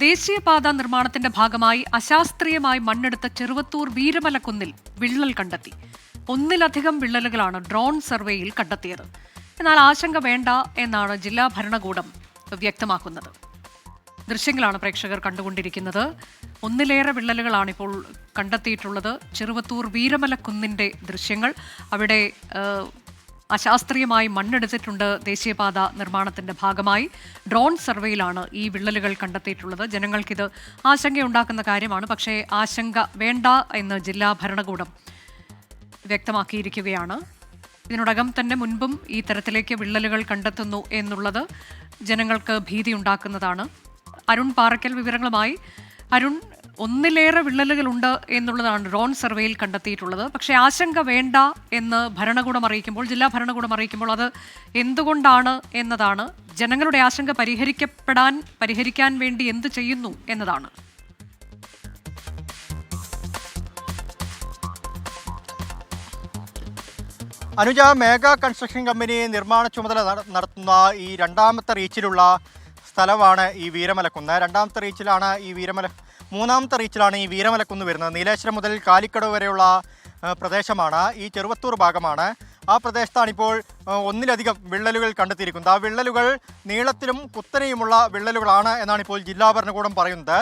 ദേശീയപാത നിർമ്മാണത്തിന്റെ ഭാഗമായി അശാസ്ത്രീയമായി മണ്ണെടുത്ത ചെറുവത്തൂർ വീരമലക്കുന്നിൽ വിള്ളൽ കണ്ടെത്തി. ഒന്നിലധികം വിള്ളലുകളാണ് ഡ്രോൺ സർവേയിൽ കണ്ടെത്തിയത്. എന്നാൽ ആശങ്ക വേണ്ട എന്നാണ് ജില്ലാ ഭരണകൂടം വ്യക്തമാക്കുന്നത്. ദൃശ്യങ്ങളാണ് പ്രേക്ഷകർ കണ്ടുകൊണ്ടിരിക്കുന്നത്. ഒന്നിലേറെ വിള്ളലുകളാണ് ഇപ്പോൾ കണ്ടെത്തിയിട്ടുള്ളത്. ചെറുവത്തൂർ വീരമലക്കുന്നിന്റെ ദൃശ്യങ്ങൾ. അവിടെ അശാസ്ത്രീയമായി മണ്ണെടുത്തിട്ടുണ്ട്. ദേശീയപാത നിർമ്മാണത്തിന്റെ ഭാഗമായി ഡ്രോൺ സർവേയിലാണ് ഈ വിള്ളലുകൾ കണ്ടെത്തിയിട്ടുള്ളത്. ജനങ്ങൾക്കിത് ആശങ്കയുണ്ടാക്കുന്ന കാര്യമാണ്. പക്ഷേ ആശങ്ക വേണ്ട എന്ന് ജില്ലാ ഭരണകൂടം വ്യക്തമാക്കിയിരിക്കുകയാണ്. ഇതിനോടകം തന്നെ മുൻപും ഈ തരത്തിലേക്ക് വിള്ളലുകൾ കണ്ടെത്തുന്നു എന്നുള്ളത് ജനങ്ങൾക്ക് ഭീതി ഉണ്ടാക്കുന്നതാണ്. അരുൺ പാറയ്ക്കൽ വിവരങ്ങളുമായി. അരുൺ, ഒന്നിലേറെ വിള്ളലുകളുണ്ട് എന്നുള്ളതാണ് ഡ്രോൺ സർവേയിൽ കണ്ടെത്തിയിട്ടുള്ളത്. പക്ഷേ ആശങ്ക വേണ്ട എന്ന് ഭരണകൂടം അറിയിക്കുമ്പോൾ, ജില്ലാ ഭരണകൂടം അറിയിക്കുമ്പോൾ അത് എന്തുകൊണ്ടാണ് എന്നതാണ്. ജനങ്ങളുടെ ആശങ്ക പരിഹരിക്കാൻ വേണ്ടി എന്ത് ചെയ്യുന്നു എന്നതാണ്. അനുജ, മേഗാ കൺസ്ട്രക്ഷൻ കമ്പനി നിർമ്മാണ ചുമതല നടത്തുന്ന ഈ രണ്ടാമത്തെ റീച്ചിലുള്ള സ്ഥലമാണ് ഈ വീരമലക്കുന്ന്. രണ്ടാമത്തെ റീച്ചിലാണ് മൂന്നാമത്തെ റീച്ചിലാണ് ഈ വീരമലക്കുന്ന് വരുന്നത്. നീലേശ്വരം മുതൽ കാലിക്കടവ് വരെയുള്ള പ്രദേശമാണ്. ഈ ചെറുവത്തൂർ ഭാഗമാണ്. ആ പ്രദേശത്താണിപ്പോൾ ഒന്നിലധികം വിള്ളലുകൾ കണ്ടെത്തിയിരിക്കുന്നത്. ആ വിള്ളലുകൾ നീളത്തിലും കുത്തനെയുമുള്ള വിള്ളലുകളാണ് എന്നാണ് ഇപ്പോൾ ജില്ലാ ഭരണകൂടം പറയുന്നത്.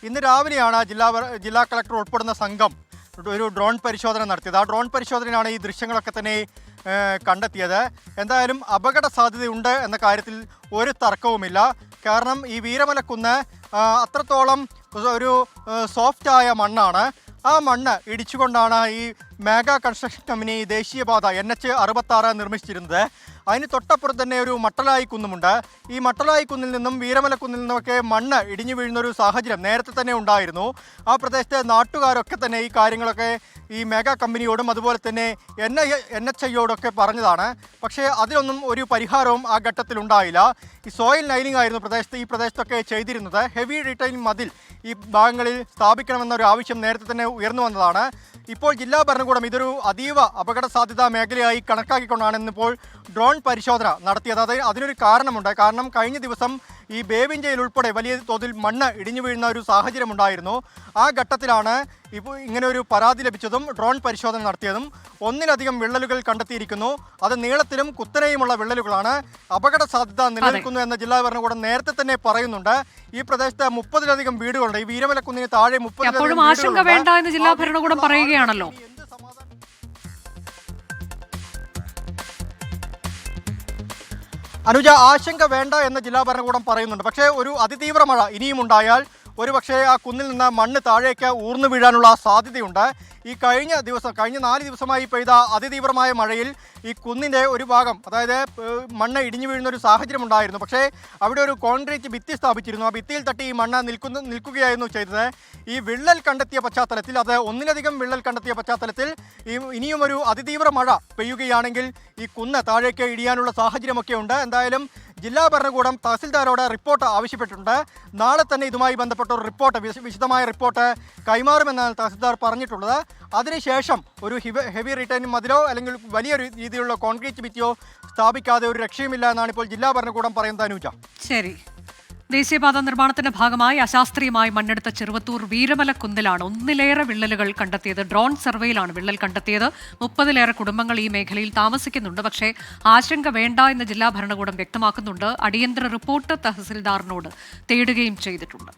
ഇന്ന് രാവിലെയാണ് ജില്ലാ കളക്ടർ ഉൾപ്പെടുന്ന സംഘം ഒരു ഡ്രോൺ പരിശോധന നടത്തിയത്. ആ ഡ്രോൺ പരിശോധനയിലാണ് ഈ ദൃശ്യങ്ങളൊക്കെ തന്നെ കണ്ടെത്തിയത്. എന്തായാലും അപകട സാധ്യതയുണ്ട് എന്ന കാര്യത്തിൽ ഒരു തർക്കവുമില്ല. കാരണം ഈ വീരമലക്കുന്ന് അത്രത്തോളം ഒരു സോഫ്റ്റായ മണ്ണാണ്. ആ മണ്ണ് ഇടിച്ചുകൊണ്ടാണ് ഈ മേഗാ കൺസ്ട്രക്ഷൻ കമ്പനി ദേശീയപാത NH 66 നിർമ്മിച്ചിരുന്നത്. അതിന് തൊട്ടപ്പുറത്ത് തന്നെ ഒരു മട്ടലായി കുന്നുമുണ്ട്. ഈ മട്ടലായി കുന്നിൽ നിന്നും വീരമലക്കുന്നിൽ നിന്നുമൊക്കെ മണ്ണ് ഇടിഞ്ഞു വീഴുന്നൊരു സാഹചര്യം നേരത്തെ തന്നെ ഉണ്ടായിരുന്നു. ആ പ്രദേശത്തെ നാട്ടുകാരൊക്കെ തന്നെ ഈ കാര്യങ്ങളൊക്കെ ഈ മേഗാ കമ്പനിയോടും അതുപോലെ തന്നെ NHIയോടൊക്കെ പറഞ്ഞതാണ്. പക്ഷേ അതിലൊന്നും ഒരു പരിഹാരവും ആ ഘട്ടത്തിൽ ഉണ്ടായില്ല. ഈ സോയിൽ നൈലിംഗ് ആയിരുന്നു ഈ പ്രദേശത്തൊക്കെ ചെയ്തിരുന്നത്. ഹെവി റീറ്റെയിലിംഗ് മതിൽ ഈ ഭാഗങ്ങളിൽ സ്ഥാപിക്കണമെന്നൊരു ആവശ്യം നേരത്തെ തന്നെ ഉയർന്നു വന്നതാണ്. ഇപ്പോൾ ജില്ലാ ഭരണകൂടം ഇതൊരു അതീവ അപകട സാധ്യതാ മേഖലയായി കണക്കാക്കിക്കൊണ്ടാണ് ഇന്നിപ്പോൾ ഡ്രോൺ പരിശോധന നടത്തിയത്. അതിനൊരു കാരണമുണ്ട്. കാരണം കഴിഞ്ഞ ദിവസം ഈ ബേവിഞ്ചയിൽ ഉൾപ്പെടെ വലിയ തോതിൽ മണ്ണ് ഇടിഞ്ഞു വീഴുന്ന ഒരു സാഹചര്യം ഉണ്ടായിരുന്നു. ആ ഘട്ടത്തിലാണ് ഇപ്പോൾ ഇങ്ങനെ ഒരു പരാതി ലഭിച്ചതും ഡ്രോൺ പരിശോധന നടത്തിയതും. ഒന്നിലധികം വിള്ളലുകൾ കണ്ടെത്തിയിരിക്കുന്നു. അത് നീളത്തിലും കുത്തനെയുമുള്ള വിള്ളലുകളാണ്. അപകട സാധ്യത നിലനിൽക്കുന്നു എന്ന് ജില്ലാ ഭരണകൂടം നേരത്തെ തന്നെ പറയുന്നുണ്ട്. ഈ പ്രദേശത്ത് 30-ലധികം വീടുകളുണ്ട്. ഈ വീരമലക്കുന്നിന് താഴെ 30-ലധികം ആശങ്ക വേണ്ട എന്ന് ജില്ലാ ഭരണകൂടം പറയുകയാണല്ലോ. അനുജ, ആശങ്ക വേണ്ട എന്ന് ജില്ലാ ഭരണകൂടം പറയുന്നുണ്ട്. പക്ഷേ ഒരു അതിതീവ്ര മഴ ഇനിയും ഉണ്ടായാൽ ഒരുപക്ഷേ ആ കുന്നിൽ നിന്ന് മണ്ണ് താഴേക്ക് ഊർന്നു വീഴാനുള്ള സാധ്യതയുണ്ട്. ഈ കഴിഞ്ഞ 4 ദിവസമായി പെയ്ത അതിതീവ്രമായ മഴയിൽ ഈ കുന്നിൻ്റെ ഒരു ഭാഗം, അതായത് മണ്ണ് ഇടിഞ്ഞു വീഴുന്ന ഒരു സാഹചര്യം ഉണ്ടായിരുന്നു. പക്ഷേ അവിടെ ഒരു കോൺക്രീറ്റ് ഭിത്തി സ്ഥാപിച്ചിരുന്നു. ആ ഭിത്തിയിൽ തട്ടി ഈ മണ്ണ് നിൽക്കുകയായിരുന്നു ചെയ്തത്. ഈ വിള്ളൽ കണ്ടെത്തിയ പശ്ചാത്തലത്തിൽ, ഒന്നിലധികം വിള്ളൽ കണ്ടെത്തിയ പശ്ചാത്തലത്തിൽ ഇനിയും ഒരു അതിതീവ്ര മഴ പെയ്യുകയാണെങ്കിൽ ഈ കുന്ന് താഴേക്ക് ഇടിയാനുള്ള സാഹചര്യമൊക്കെ ഉണ്ട്. എന്തായാലും ജില്ലാ ഭരണകൂടം തഹസിൽദാരോട് റിപ്പോർട്ട് ആവശ്യപ്പെട്ടിട്ടുണ്ട്. നാളെ തന്നെ ഇതുമായി ബന്ധപ്പെട്ട ഒരു റിപ്പോർട്ട്, വിശദമായ റിപ്പോർട്ട് കൈമാറുമെന്നാണ് തഹസിൽദാർ പറഞ്ഞിട്ടുള്ളത്. അതിനുശേഷം ഒരു ഹെവി റിട്ടേണിംഗ് മതിലോ അല്ലെങ്കിൽ വലിയ രീതിയിലുള്ള കോൺക്രീറ്റ് ഭിത്തിയോ സ്ഥാപിക്കാതെ ഒരു രക്ഷയുമില്ല എന്നാണ് ഇപ്പോൾ ജില്ലാ ഭരണകൂടം പറയുന്നത്. അനുജ, ശരി. ദേശീയപാത നിർമ്മാണത്തിന്റെ ഭാഗമായി അശാസ്ത്രീയമായി മണ്ണെടുത്ത ചെറുവത്തൂർ വീരമലക്കുന്നിലാണ് ഒന്നിലേറെ വിള്ളലുകൾ കണ്ടെത്തിയത്. ഡ്രോൺ സർവേയിലാണ് വിള്ളൽ കണ്ടെത്തിയത്. 30-ലേറെ കുടുംബങ്ങൾ ഈ മേഖലയിൽ താമസിക്കുന്നുണ്ട്. പക്ഷേ ആശങ്ക വേണ്ട എന്ന് ജില്ലാ ഭരണകൂടം വ്യക്തമാക്കുന്നുണ്ട്. അടിയന്തര റിപ്പോർട്ട് തഹസിൽദാറിനോട് തേടുകയും ചെയ്തിട്ടുണ്ട്.